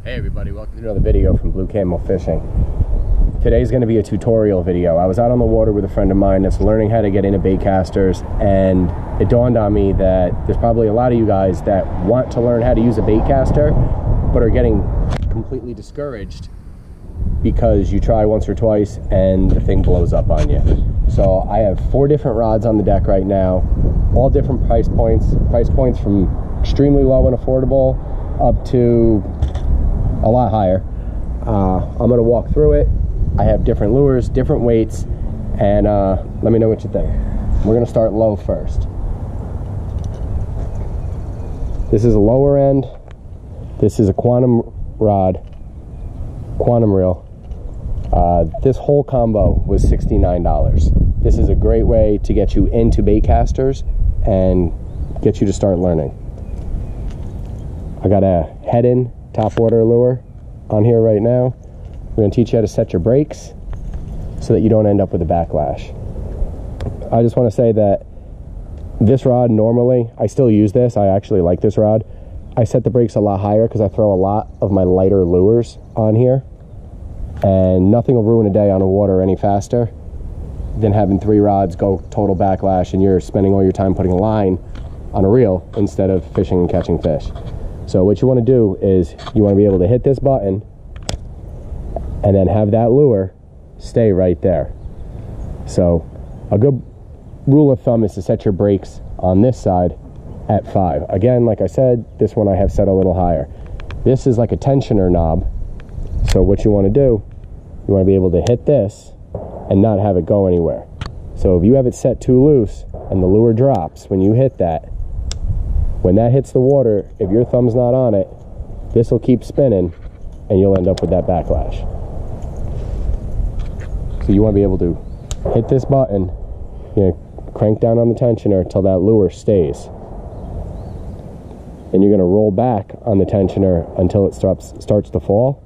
Hey everybody, welcome to another video from Blue Camel Fishing. Today's going to be a tutorial video. I was out on the water with a friend of mine that's learning how to get into bait casters, and it dawned on me that there's probably a lot of you guys that want to learn how to use a bait caster but are getting completely discouraged because you try once or twice and the thing blows up on you. So I have 4 different rods on the deck right now, all different price points from extremely low and affordable up to a lot higher. I'm going to walk through it. I have different lures, different weights, and let me know what you think. We're going to start low first. This is a lower end. This is a quantum rod, quantum reel. This whole combo was $69. This is a great way to get you into bait casters and get you to start learning. I got a head-in top water lure on here right now. We're going to teach you how to set your brakes so that you don't end up with a backlash. I just want to say that this rod, normally, I still use this. I actually like this rod. I set the brakes a lot higher because I throw a lot of my lighter lures on here, and nothing will ruin a day on the water any faster than having 3 rods go total backlash and you're spending all your time putting a line on a reel instead of fishing and catching fish. So what you want to do is you want to be able to hit this button and then have that lure stay right there. So a good rule of thumb is to set your brakes on this side at 5. Again, like I said, this one I have set a little higher. This is like a tensioner knob. So what you want to do, you want to be able to hit this and not have it go anywhere. So if you have it set too loose and the lure drops, when you hit that, when that hits the water, if your thumb's not on it, this will keep spinning and you'll end up with that backlash. So you want to be able to hit this button, crank down on the tensioner till that lure stays. And you're going to roll back on the tensioner until it starts to fall,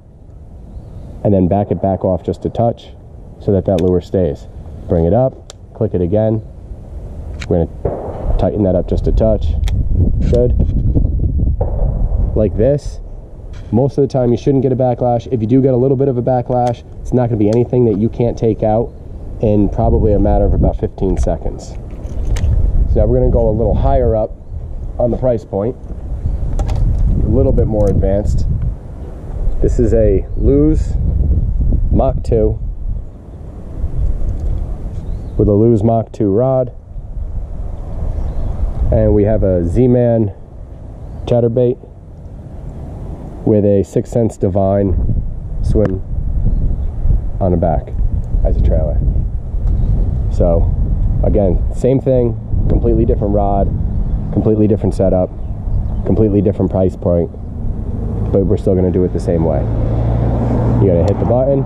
and then back it back off just a touch so that that lure stays. Bring it up, click it again. We're going to tighten that up just a touch. Good. Like this. Most of the time you shouldn't get a backlash. If you do get a little bit of a backlash, it's not going to be anything that you can't take out in probably a matter of about 15 seconds. So now we're going to go a little higher up on the price point, a little bit more advanced. This is a Lew's Mach 2 with a Lew's Mach 2 rod, and we have a Z-Man chatterbait with a 6 Sense Divine swim on the back as a trailer. So again, same thing, completely different rod, completely different setup, completely different price point, but we're still going to do it the same way. You got to hit the button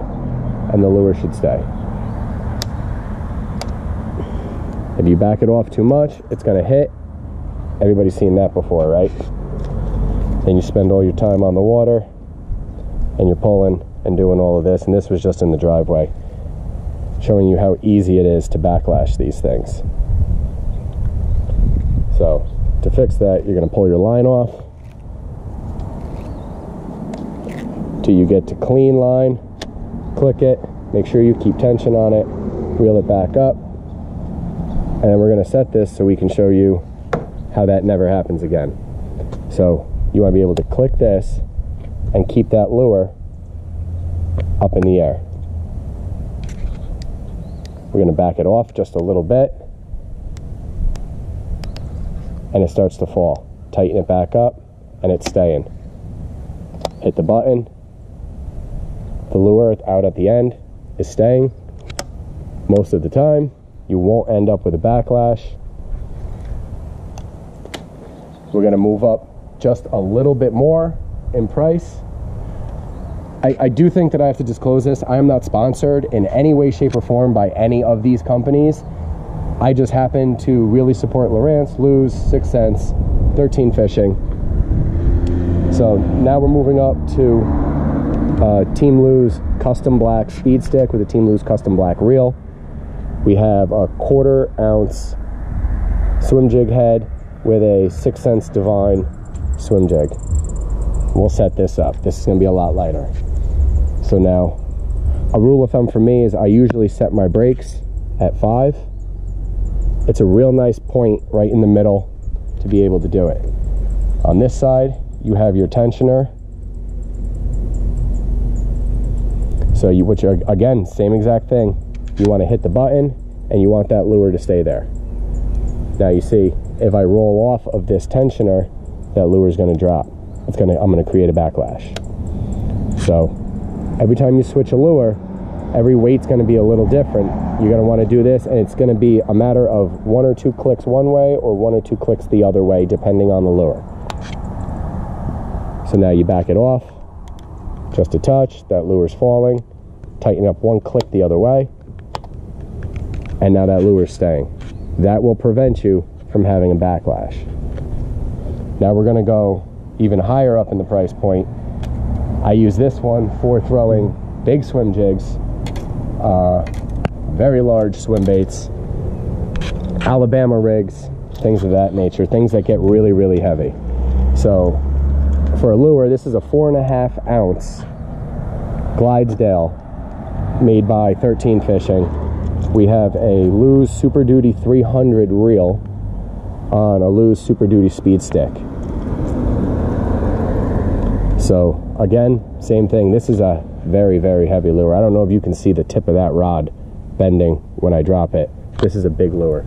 and the lure should stay. If you back it off too much, it's going to hit. Everybody's seen that before, right? Then you spend all your time on the water and you're pulling and doing all of this, and this was just in the driveway, showing you how easy it is to backlash these things. So to fix that, you're going to pull your line off till you get to clean line, click it, make sure you keep tension on it, reel it back up, and then we're going to set this so we can show you how that never happens again. So you want to be able to click this and keep that lure up in the air. We're going to back it off just a little bit and it starts to fall. Tighten it back up and it's staying. Hit the button. The lure out at the end is staying. Most of the time you won't end up with a backlash. We're going to move up just a little bit more in price. I do think that I have to disclose this. I am not sponsored in any way, shape, or form by any of these companies. I just happen to really support Lowrance, Lew's, 6 Sense, 13 Fishing. So now we're moving up to Team Lew's custom black speed stick with a Team Lew's custom black reel. We have a 1/4 ounce swim jig head with a 6 Sense Divine swim jig. We'll set this up. This is going to be a lot lighter. So now, a rule of thumb for me is I usually set my brakes at 5. It's a real nice point right in the middle to be able to do it. On this side, you have your tensioner. So which are, again, same exact thing. You want to hit the button and you want that lure to stay there. Now you see, if I roll off of this tensioner, that lure is going to drop. I'm going to create a backlash. So every time you switch a lure, every weight's going to be a little different. You're going to want to do this, and it's going to be a matter of 1 or 2 clicks one way or 1 or 2 clicks the other way, depending on the lure. So now you back it off, just a touch, that lure's falling, tighten up 1 click the other way, and now that lure's staying. That will prevent you from having a backlash. Now we're going to go even higher up in the price point. I use this one for throwing big swim jigs, very large swim baits, Alabama rigs, things of that nature, things that get really, really heavy. So for a lure, this is a 4.5 ounce Clydesdale made by 13 Fishing. We have a Lew's Super Duty 300 reel on a Lew's Super Duty speed stick. So again, same thing. This is a very, very heavy lure. I don't know if you can see the tip of that rod bending when I drop it. This is a big lure.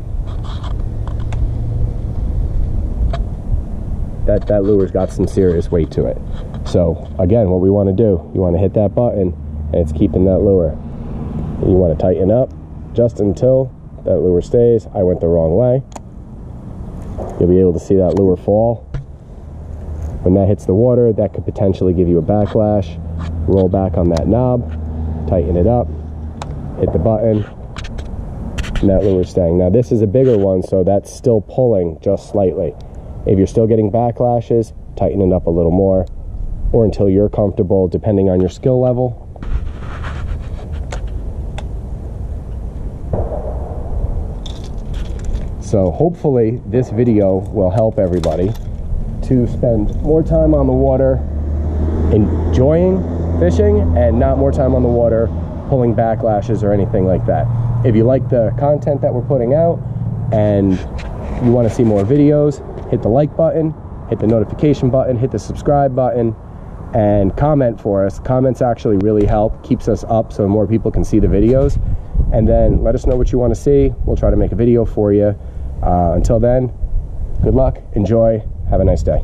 That lure's got some serious weight to it. So again, what we want to do, you want to hit that button and it's keeping that lure. And you want to tighten up just until that lure stays. I went the wrong way. You'll be able to see that lure fall. When that hits the water, that could potentially give you a backlash. Roll back on that knob, tighten it up, hit the button, and that lure is staying. Now this is a bigger one, so that's still pulling just slightly. If you're still getting backlashes, tighten it up a little more, or until you're comfortable, depending on your skill level. So hopefully this video will help everybody to spend more time on the water enjoying fishing and not more time on the water pulling backlashes or anything like that. If you like the content that we're putting out and you want to see more videos, hit the like button, hit the notification button, hit the subscribe button, and comment for us. Comments actually really help, keeps us up so more people can see the videos. And then let us know what you want to see. We'll try to make a video for you. Until then, good luck, enjoy, have a nice day.